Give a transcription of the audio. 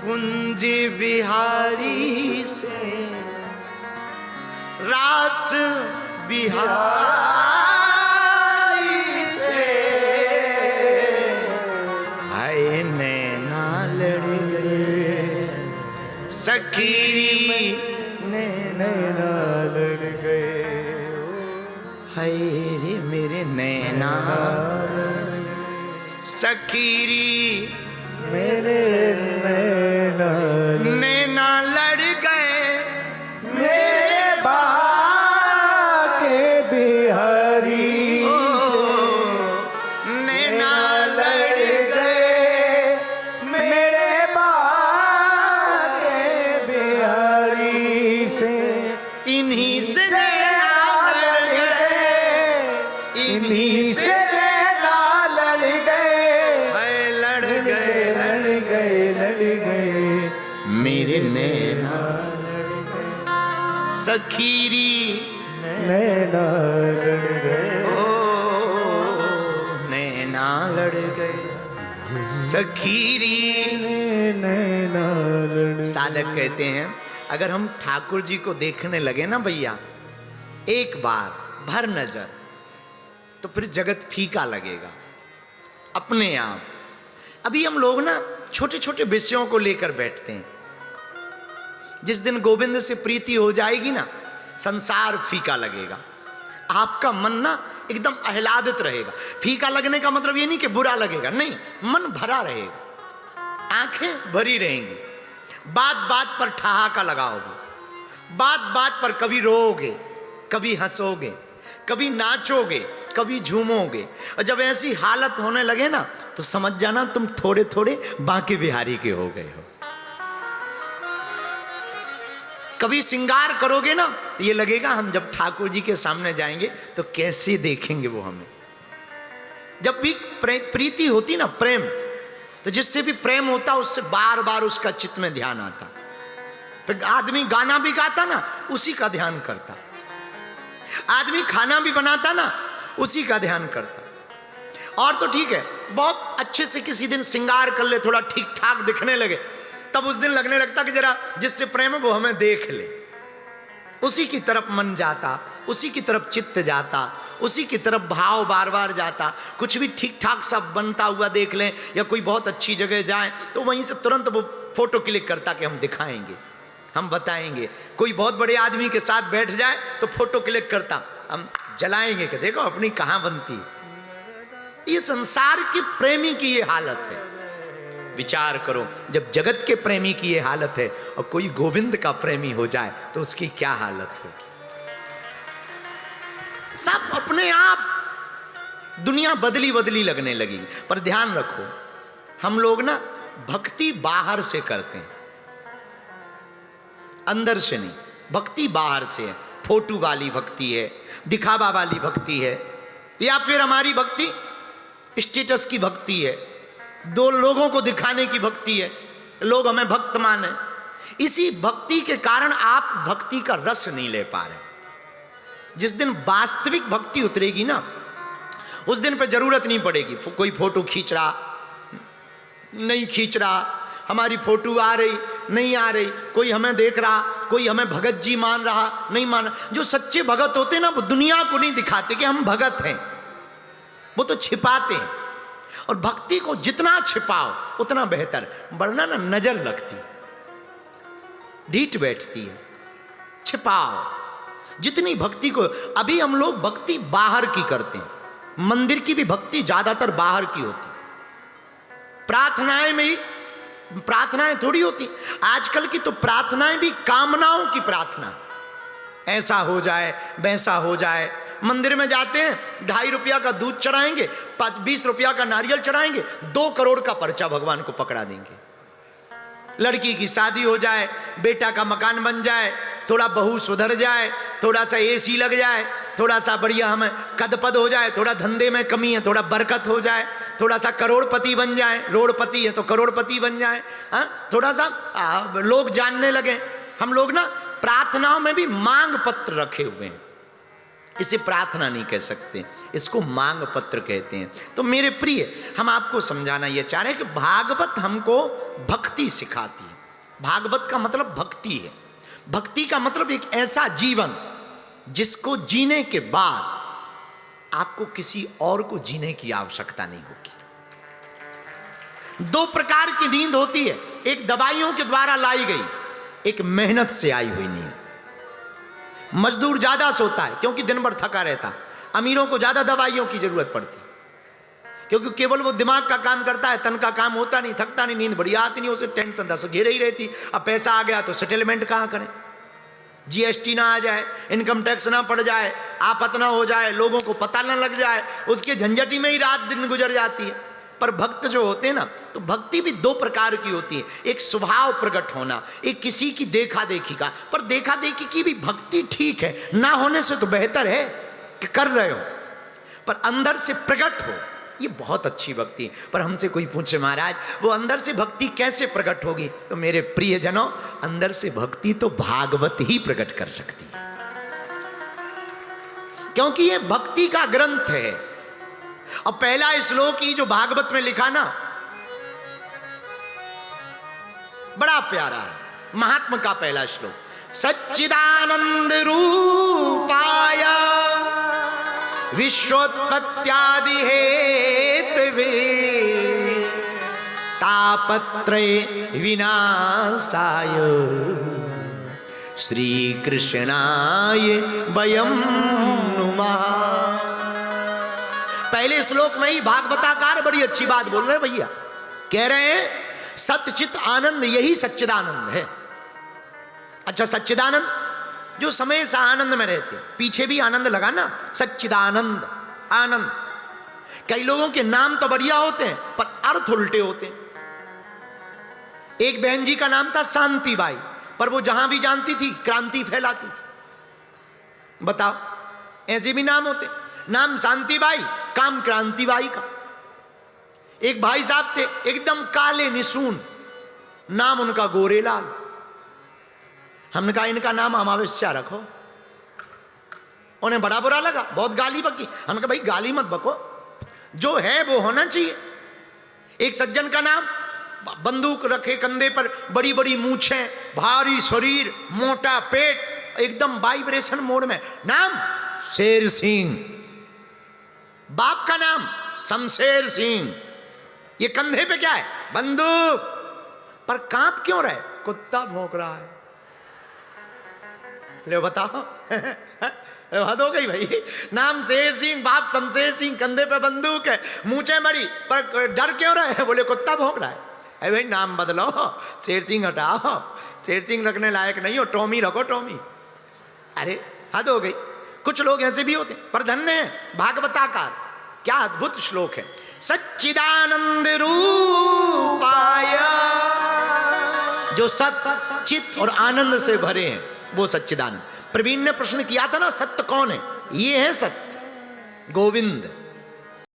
कुंज बिहारी से रास बिहारी से हाय नैना लड़ गए सखीरी नैना लड़ गए हाय रे मेरे नैना सखीरी मेरे नैना लड़ गए मेरे बाके बिहारी नैना लड़ गए मेरे बाके बिहारी से इन्हीं से नैना लड़ गए इन्हीं से नैना लड़ गए हाय लड़ गए लड़ गए मेरे नैना सखीरी नैना लड़ गए ओ नैना लड़ गए सखीरी। नैना लड़ साधक कहते हैं अगर हम ठाकुर जी को देखने लगे ना भैया एक बार भर नजर तो फिर जगत फीका लगेगा अपने आप। अभी हम लोग ना छोटे छोटे विषयों को लेकर बैठते हैं। जिस दिन गोविंद से प्रीति हो जाएगी ना संसार फीका लगेगा। आपका मन ना एकदम आह्लादित रहेगा। फीका लगने का मतलब ये नहीं कि बुरा लगेगा, नहीं, मन भरा रहेगा, आंखें भरी रहेंगी। बात बात पर ठहाका लगाओगे, बात बात पर कभी रोओगे, कभी हंसोगे, कभी नाचोगे, कभी झूमोगे। और जब ऐसी हालत होने लगे ना तो समझ जाना तुम थोड़े थोड़े बांके बिहारी के हो गए हो। कभी श्रृंगार करोगे ना तो ये लगेगा हम जब ठाकुर जी के सामने जाएंगे तो कैसे देखेंगे वो हमें। जब भी प्रीति होती ना, प्रेम, तो जिससे भी प्रेम होता उससे बार बार उसका चित्त में ध्यान आता। फिर आदमी गाना भी गाता ना उसी का ध्यान करता, आदमी खाना भी बनाता ना उसी का ध्यान करता। और तो ठीक है, बहुत अच्छे से किसी दिन श्रृंगार कर ले, थोड़ा ठीक ठाक दिखने लगे, तब उस दिन लगने लगता कि जरा जिससे प्रेम है वो हमें देख ले। उसी की तरफ मन जाता, उसी की तरफ चित्त जाता, उसी की तरफ भाव बार बार जाता। कुछ भी ठीक ठाक सब बनता हुआ देख लें या कोई बहुत अच्छी जगह जाए तो वहीं से तुरंत वो फोटो क्लिक करता कि हम दिखाएंगे, हम बताएंगे। कोई बहुत बड़े आदमी के साथ बैठ जाए तो फोटो क्लिक करता, हम जलाएंगे कि देखो अपनी कहां बनती। ये संसार के प्रेमी की ये हालत है। विचार करो, जब जगत के प्रेमी की ये हालत है और कोई गोविंद का प्रेमी हो जाए तो उसकी क्या हालत होगी। सब अपने आप दुनिया बदली बदली लगने लगेगी। पर ध्यान रखो, हम लोग ना भक्ति बाहर से करते हैं, अंदर से नहीं। भक्ति बाहर से है, फोटो वाली भक्ति है, दिखावा वाली भक्ति है, या फिर हमारी भक्ति स्टेटस की भक्ति है, दो लोगों को दिखाने की भक्ति है, लोग हमें भक्त माने। इसी भक्ति के कारण आप भक्ति का रस नहीं ले पा रहे। जिस दिन वास्तविक भक्ति उतरेगी ना उस दिन पे जरूरत नहीं पड़ेगी कोई फोटो खींच रहा नहीं खींच रहा, हमारी फोटो आ रही नहीं आ रही, कोई हमें देख रहा, कोई हमें भगत जी मान रहा नहीं मान रहा। जो सच्चे भगत होते ना वो दुनिया को नहीं दिखाते कि हम भगत हैं, वो तो छिपाते हैं। और भक्ति को जितना छिपाओ उतना बेहतर, वरना ना नजर लगती, ढीठ बैठती है। छिपाओ जितनी भक्ति को। अभी हम लोग भक्ति बाहर की करते हैं, मंदिर की भी भक्ति ज्यादातर बाहर की होती। प्रार्थनाएं में ही प्रार्थनाएं थोड़ी होती आजकल की, तो प्रार्थनाएं भी कामनाओं की प्रार्थना, ऐसा हो जाए वैसा हो जाए। मंदिर में जाते हैं, 2.5 रुपया का दूध चढ़ाएंगे, 20 रुपया का नारियल चढ़ाएंगे, 2 करोड़ का पर्चा भगवान को पकड़ा देंगे। लड़की की शादी हो जाए, बेटा का मकान बन जाए, थोड़ा बहू सुधर जाए, थोड़ा सा एसी लग जाए, थोड़ा सा बढ़िया हमें कद पद हो जाए, थोड़ा धंधे में कमी है, थोड़ा बरकत हो जाए, थोड़ा सा करोड़पति बन जाए, रोड़पति है तो करोड़पति बन जाए, थोड़ा सा लोग जानने लगे। हम लोग ना प्रार्थनाओं में भी मांग पत्र रखे हुए हैं। इसे प्रार्थना नहीं कह सकते, इसको मांग पत्र कहते हैं। तो मेरे प्रिय, हम आपको समझाना यह चाह रहे हैं कि भागवत हमको भक्ति सिखाती है। भागवत का मतलब भक्ति है। भक्ति का मतलब एक ऐसा जीवन जिसको जीने के बाद आपको किसी और को जीने की आवश्यकता नहीं होगी। दो प्रकार की नींद होती है, एक दवाइयों के द्वारा लाई गई, एक मेहनत से आई हुई नींद। मजदूर ज्यादा सोता है क्योंकि दिन भर थका रहता है, अमीरों को ज्यादा दवाइयों की जरूरत पड़ती है क्योंकि केवल वो दिमाग का काम करता है, तन का काम होता नहीं, थकता नहीं, नींद बढ़िया आती नहीं, उसे टेंशन 10 घेरे ही रहती। अब पैसा आ गया तो सेटलमेंट कहां करें, जीएसटी ना आ जाए, इनकम टैक्स ना पड़ जाए, आफत ना हो जाए, लोगों को पता ना लग जाए, उसके झंझटी में ही रात दिन गुजर जाती है। पर भक्त जो होते हैं ना, तो भक्ति भी दो प्रकार की होती है, एक स्वभाव प्रकट होना, एक किसी की देखा देखी का। पर देखा देखी की भी भक्ति ठीक है, ना होने से तो बेहतर है कि कर रहे हो, पर अंदर से प्रकट हो, ये बहुत अच्छी भक्ति है। पर हमसे कोई पूछे महाराज वो अंदर से भक्ति कैसे प्रकट होगी, तो मेरे प्रियजनों, अंदर से भक्ति तो भागवत ही प्रकट कर सकती है, क्योंकि ये भक्ति का ग्रंथ है। और पहला श्लोक ही जो भागवत में लिखा ना, बड़ा प्यारा है, महात्मा का पहला श्लोक, सच्चिदानंद रूपाय विश्वोत्पत्त्यादि हेतवे तापत्रय विनाशाय श्री कृष्णाय वयं नुमः। पहले श्लोक में ही भागवताकार बड़ी अच्छी बात बोल रहे हैं भैया, कह रहे हैं सच्चित आनंद यही सच्चिदानंद है। अच्छा, सच्चिदानंद जो समय से आनंद में रहते, पीछे भी आनंद लगा ना, सच्चिदानंद आनंद। कई लोगों के नाम तो बढ़िया होते हैं पर अर्थ उल्टे होते हैं। एक बहन जी का नाम था शांतिबाई, पर वो जहां भी जानती थी क्रांति फैलाती थी। बताओ, ऐसे भी नाम होते, नाम शांतिबाई, काम क्रांतिबाई का। एक भाई साहब थे एकदम काले निसून, नाम उनका गोरेलाल। हमने कहा इनका नाम अमावस्या रखो, उन्हें बड़ा बुरा लगा, बहुत गाली बकी। हमने कहा भाई गाली मत बको, जो है वो होना चाहिए। एक सज्जन का नाम, बंदूक रखे कंधे पर, बड़ी बड़ी मूछें, भारी शरीर, मोटा पेट, एकदम वाइब्रेशन मोड में, नाम शेर सिंह। बाप का नाम शमशेर सिंह। ये कंधे पे क्या है, बंदूक। पर कांप क्यों रहे, कुत्ता भौंक रहा है। ले बताओ बात हो गई भाई। नाम शेर सिंह, बाप शमशेर सिंह, कंधे पे बंदूक है, मूंछें बड़ी, पर डर क्यों रहे, बोले कुत्ता भौंक रहा है। अरे भाई नाम बदलो, शेर सिंह हटाओ, शेर सिंह रखने लायक नहीं हो, टॉमी रखो, टॉमी। अरे हद हो गई। कुछ लोग ऐसे भी होते, पर धन्य है भागवताकार, क्या अद्भुत श्लोक है। सच्चिदानंद रूपाय, जो सत चित और आनंद से भरे हैं वो सच्चिदानंद। प्रवीण ने प्रश्न किया था ना, सत्य कौन है, ये है सत्य, गोविंद।